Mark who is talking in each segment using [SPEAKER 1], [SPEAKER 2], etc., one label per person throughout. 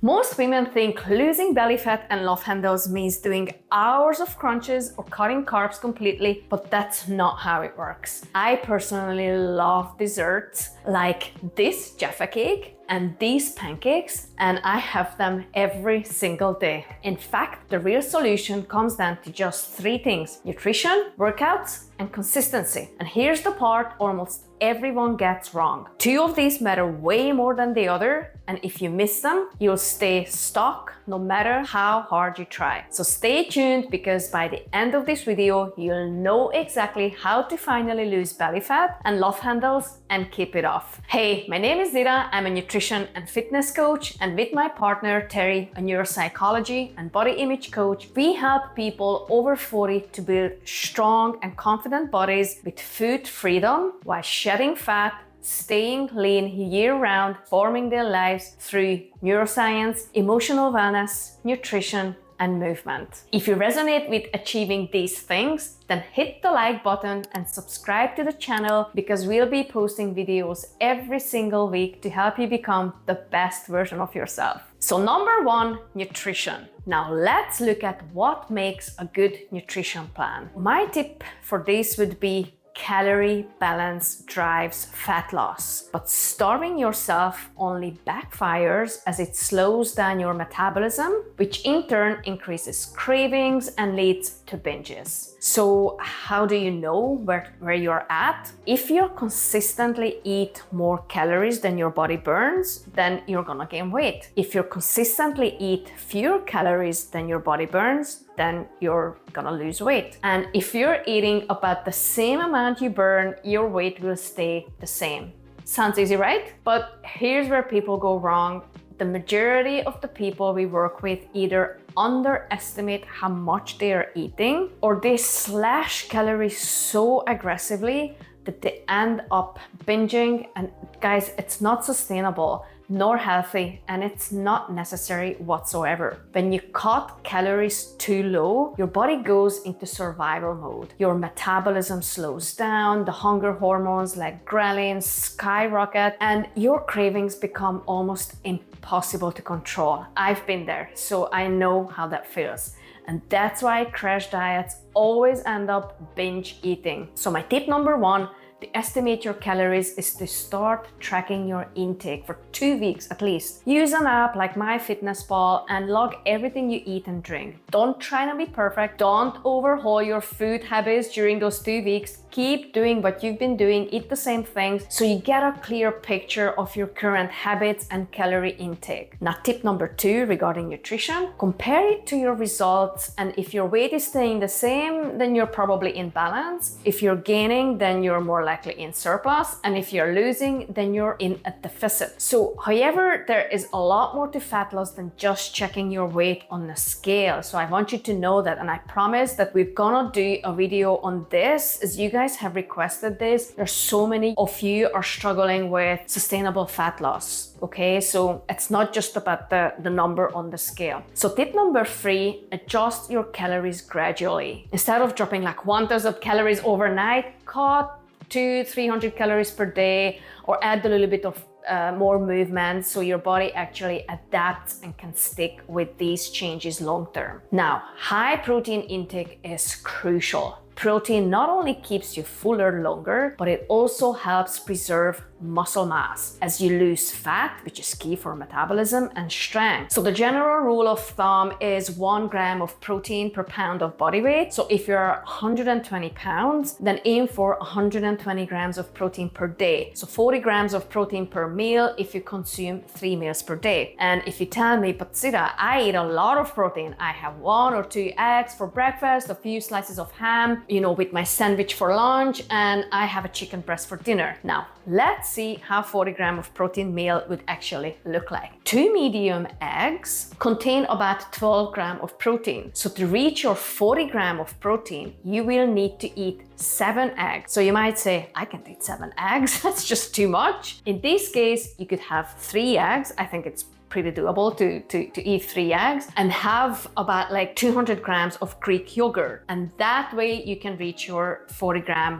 [SPEAKER 1] Most women think losing belly fat and love handles means doing hours of crunches or cutting carbs completely, but that's not how it works. I personally love desserts like this Jaffa cake and these pancakes, and I have them every single day. In fact, the real solution comes down to just 3 things: nutrition, workouts, and consistency. And here's the part almost everyone gets wrong. 2 of these matter way more than the other, and if you miss them, you'll stay stuck no matter how hard you try. So stay tuned, because by the end of this video, you'll know exactly how to finally lose belly fat and love handles and keep it off. Hey, my name is Zira. I'm a nutrition and fitness coach, and with my partner Terry, a neuropsychology and body image coach, we help people over 40 to build strong and confident bodies with food freedom while shedding fat, staying lean year-round, forming their lives through neuroscience, emotional wellness, nutrition, and movement. If you resonate with achieving these things, then hit the like button and subscribe to the channel, because we'll be posting videos every single week to help you become the best version of yourself. So number 1, nutrition. Now let's look at what makes a good nutrition plan. My tip for this would be calorie balance drives fat loss, but starving yourself only backfires, as it slows down your metabolism, which in turn increases cravings and leads to binges. So how do you know where you're at? If you consistently eat more calories than your body burns, then you're gonna gain weight. If you consistently eat fewer calories than your body burns, then you're gonna lose weight. And if you're eating about the same amount you burn, your weight will stay the same. Sounds easy, right? But here's where people go wrong. The majority of the people we work with either underestimate how much they are eating, or they slash calories so aggressively that they end up binging. And guys, it's not sustainable nor healthy, and it's not necessary whatsoever. When you cut calories too low, your body goes into survival mode. Your metabolism slows down, the hunger hormones like ghrelin skyrocket, and your cravings become almost impossible to control. I've been there, so I know how that feels. And that's why crash diets always end up binge eating. So my tip number 1, to estimate your calories, is to start tracking your intake for 2 weeks at least. Use an app like MyFitnessPal and log everything you eat and drink. Don't try to be perfect. Don't overhaul your food habits during those 2 weeks. Keep doing what you've been doing, eat the same things, so you get a clear picture of your current habits and calorie intake. Now, tip number 2 regarding nutrition: compare it to your results, and if your weight is staying the same, then you're probably in balance. If you're gaining, then you're more likely in surplus, and if you're losing, then you're in a deficit. So, however, there is a lot more to fat loss than just checking your weight on the scale. So I want you to know that, and I promise that we're gonna do a video on this, as you guys have requested this. There's so many of you are struggling with sustainable fat loss. Okay, so it's not just about the number on the scale. So tip number 3, adjust your calories gradually. Instead of dropping like 1,000 calories overnight, cut 200-300 calories per day, or add a little bit of more movement, so your body actually adapts and can stick with these changes long term. Now, high protein intake is crucial. Protein not only keeps you fuller longer, but it also helps preserve muscle mass as you lose fat, which is key for metabolism and strength. So the general rule of thumb is 1 gram of protein per pound of body weight. So if you're 120 pounds, then aim for 120 grams of protein per day. So 40 grams of protein per meal if you consume 3 meals per day. And if you tell me, but Zira, I eat a lot of protein. I have 1 or 2 eggs for breakfast, a few slices of ham, with my sandwich for lunch, and I have a chicken breast for dinner. Now, let's see how 40 gram of protein meal would actually look like. 2 medium eggs contain about 12 gram of protein. So to reach your 40 gram of protein, you will need to eat 7 eggs. So you might say, I can't eat 7 eggs. That's just too much. In this case, you could have 3 eggs. I think it's pretty doable to eat 3 eggs, and have about like 200 grams of Greek yogurt. And that way you can reach your 40 gram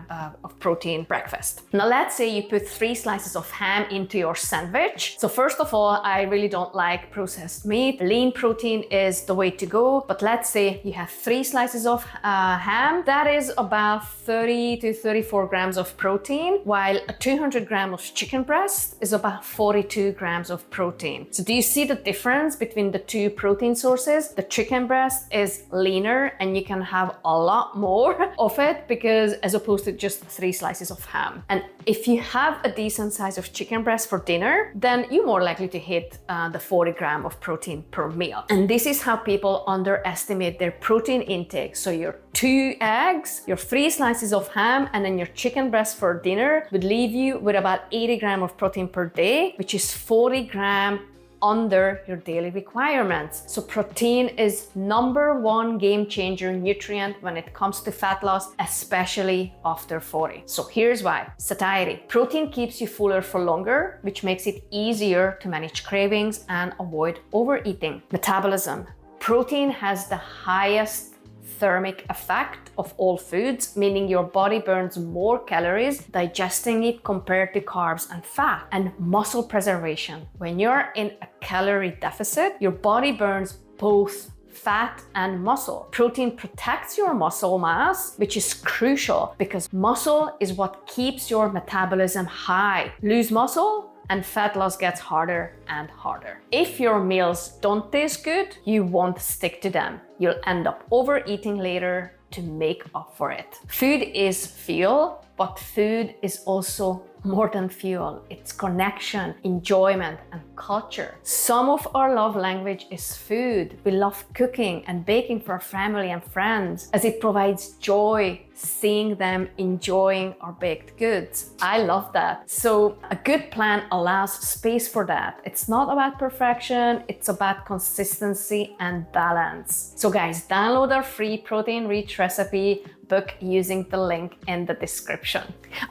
[SPEAKER 1] of protein breakfast. Now let's say you put 3 slices of ham into your sandwich. So first of all, I really don't like processed meat. Lean protein is the way to go. But let's say you have 3 slices of ham. That is about 30 to 34 grams of protein, while a 200 gram of chicken breast is about 42 grams of protein. So do you see the difference between the two protein sources? The chicken breast is leaner and you can have a lot more of it, because as opposed to just 3 slices of ham. And if you have a decent size of chicken breast for dinner, then you're more likely to hit the 40 gram of protein per meal. And this is how people underestimate their protein intake. So your 2 eggs, your 3 slices of ham, and then your chicken breast for dinner would leave you with about 80 gram of protein per day, which is 40 gram under your daily requirements. So protein is #1 game changer nutrient when it comes to fat loss, especially after 40. So here's why. Satiety. Protein keeps you fuller for longer, which makes it easier to manage cravings and avoid overeating. Metabolism. Protein has the highest thermic effect of all foods, meaning your body burns more calories digesting it compared to carbs and fat. And muscle preservation. When you're in a calorie deficit, your body burns both fat and muscle. Protein protects your muscle mass, which is crucial because muscle is what keeps your metabolism high. Lose muscle and fat loss gets harder and harder. If your meals don't taste good, you won't stick to them. You'll end up overeating later to make up for it. Food is fuel, but food is also more than fuel. It's connection, enjoyment, and culture. Some of our love language is food. We love cooking and baking for our family and friends, as it provides joy seeing them enjoying our baked goods. I love that. So a good plan allows space for that. It's not about perfection, it's about consistency and balance. So guys, download our free protein-rich recipe book using the link in the description.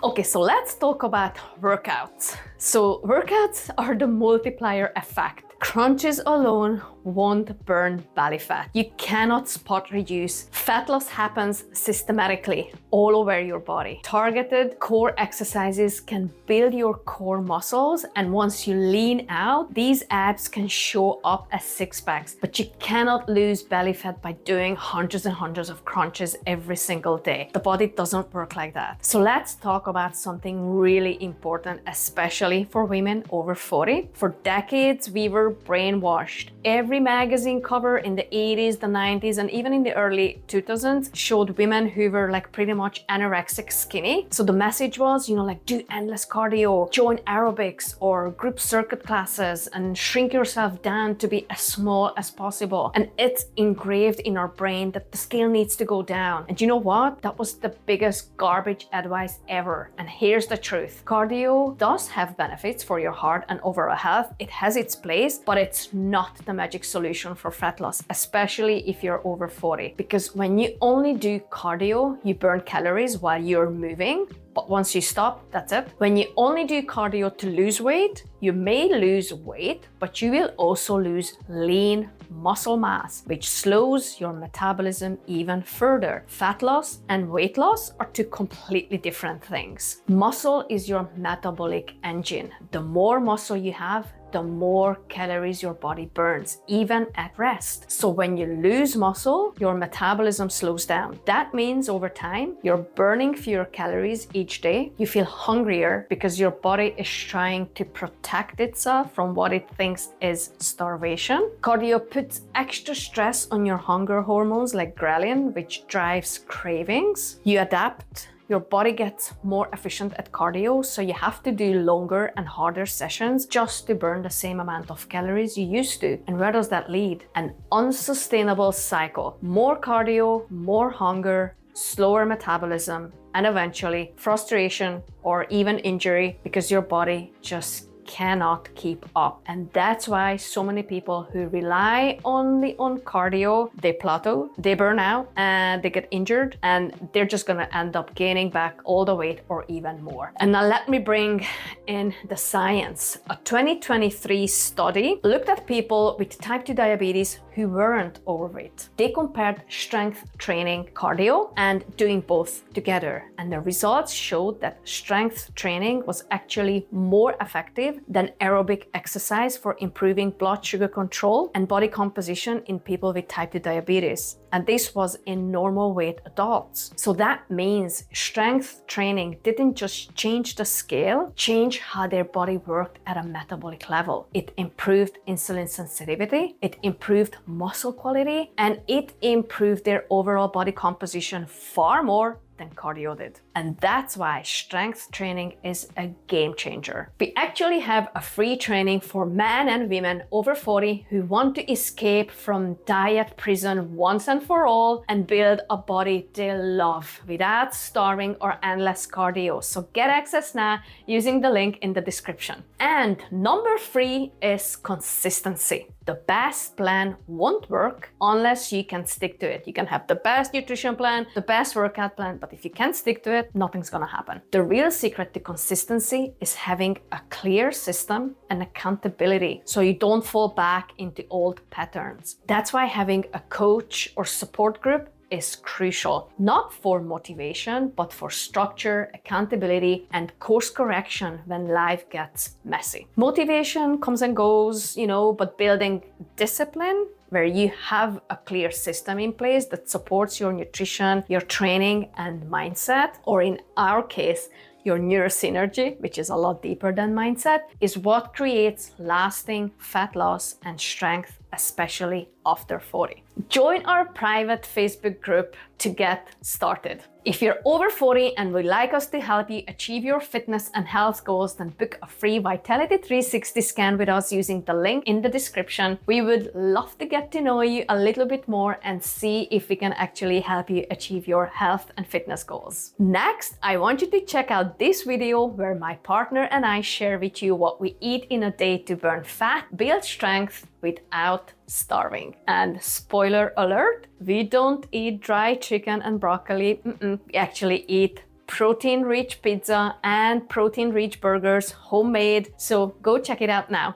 [SPEAKER 1] Okay, so let's talk about workouts. So workouts are the multiplier effect. Crunches alone won't burn belly fat. You cannot spot reduce. Fat loss happens systematically all over your body. Targeted core exercises can build your core muscles, and once you lean out, these abs can show up as six packs. But you cannot lose belly fat by doing hundreds and hundreds of crunches every single day. The body doesn't work like that. So let's talk about something really important, especially for women over 40. For decades, we were brainwashed. Every magazine cover in the 80s, the 90s, and even in the early 2000s showed women who were like pretty much anorexic skinny. So the message was, like do endless cardio, join aerobics or group circuit classes, and shrink yourself down to be as small as possible. And it's engraved in our brain that the scale needs to go down. And you know what? That was the biggest garbage advice ever. And here's the truth. Cardio does have benefits for your heart and overall health. It has its place, but it's not the magic solution for fat loss, especially if you're over 40. Because when you only do cardio, you burn calories while you're moving. But once you stop, that's it. When you only do cardio to lose weight, you may lose weight, but you will also lose lean muscle mass, which slows your metabolism even further. Fat loss and weight loss are two completely different things. Muscle is your metabolic engine. The more muscle you have, the more calories your body burns, even at rest. So when you lose muscle, your metabolism slows down. That means over time, you're burning fewer calories each day. You feel hungrier because your body is trying to protect itself from what it thinks is starvation. Cardio puts extra stress on your hunger hormones like ghrelin, which drives cravings. You adapt. Your body gets more efficient at cardio, so you have to do longer and harder sessions just to burn the same amount of calories you used to. And where does that lead? An unsustainable cycle. More cardio, more hunger, slower metabolism, and eventually frustration or even injury because your body just cannot keep up. And that's why so many people who rely only on cardio, they plateau, they burn out, and they get injured, and they're just gonna end up gaining back all the weight or even more. And now let me bring in the science. A 2023 study looked at people with type 2 diabetes who weren't overweight. They compared strength training, cardio, and doing both together. And the results showed that strength training was actually more effective than aerobic exercise for improving blood sugar control and body composition in people with type 2 diabetes. And this was in normal weight adults. So that means strength training didn't just change the scale, change how their body worked at a metabolic level. It improved insulin sensitivity, it improved muscle quality, and it improved their overall body composition far more than cardio did. And that's why strength training is a game changer. We actually have a free training for men and women over 40 who want to escape from diet prison once and for all and build a body they love without starving or endless cardio. So get access now using the link in the description. And number 3 is consistency. The best plan won't work unless you can stick to it. You can have the best nutrition plan, the best workout plan, but if you can't stick to it, nothing's gonna happen. The real secret to consistency is having a clear system and accountability so you don't fall back into old patterns. That's why having a coach or support group is crucial, not for motivation, but for structure, accountability, and course correction when life gets messy. Motivation comes and goes, but building discipline where you have a clear system in place that supports your nutrition, your training, and mindset, or in our case, your neurosynergy, which is a lot deeper than mindset, is what creates lasting fat loss and strength, especially after 40. Join our private Facebook group to get started. If you're over 40 and would like us to help you achieve your fitness and health goals, then book a free Vitality 360 scan with us using the link in the description. We would love to get to know you a little bit more and see if we can actually help you achieve your health and fitness goals. Next, I want you to check out this video where my partner and I share with you what we eat in a day to burn fat, build strength without starving. And spoiler alert, we don't eat dry chicken and broccoli. We actually eat protein-rich pizza and protein-rich burgers, homemade. So go check it out now.